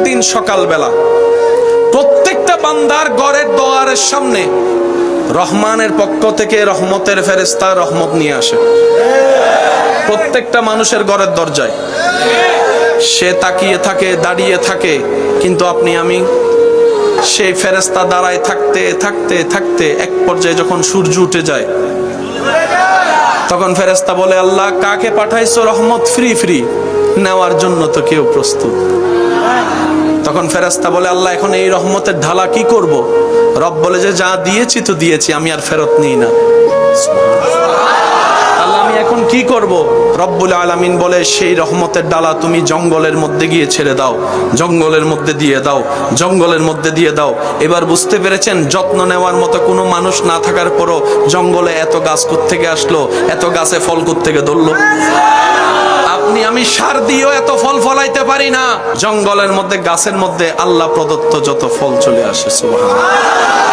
দিন সকালবেলা প্রত্যেকটা বান্দার ঘরের দোয়ারের সামনে রহমানের পক্ষ থেকে রহমতের ফেরেশতা রহমত নিয়ে আসে। প্রত্যেকটা মানুষের ঘরের দরজায় সে তাকিয়ে থাকে, দাঁড়িয়ে থাকে, কিন্তু আপনি আমি সেই ফেরেশতা দাঁড়ায় থাকতে থাকতে থাকতে এক পর্যায়ে যখন সূর্য উঠে যায়, তখন ফেরেশতা বলে, আল্লাহ কাকে পাঠাইছো রহমত ফ্রি ফ্রি নেওয়ার জন্য? তো কেউ প্রস্তুত। তখন ফেরেশতা বলে, আল্লাহ এখন এই রহমতের ঢালা কি করব? রব বলে যে যা দিয়েছি তো দিয়েছি, আমি আর ফেরত নিই না। আল্লাহ আমি এখন কি করব? রব্বুল আলামিন বলে, সেই রহমতের ডালা তুমি জঙ্গলের মধ্যে গিয়ে ছেড়ে দাও, জঙ্গলের মধ্যে দিয়ে দাও, জঙ্গলের মধ্যে দিয়ে দাও। এবার বুঝতে পেরেছেন, যত্ন নেওয়ার মতো কোনো মানুষ না থাকার পরও জঙ্গলে এত গাছ কোত্থেকে আসলো, এত গাছে ফল কোত্থেকে ধরলো? আপনি আমি সার দিয়েও এত ফল ফলাইতে পারি না, জঙ্গলের মধ্যে গাছের মধ্যে আল্লাহ প্রদত্ত যত ফল চলে আসে। সুবহানাল্লাহ।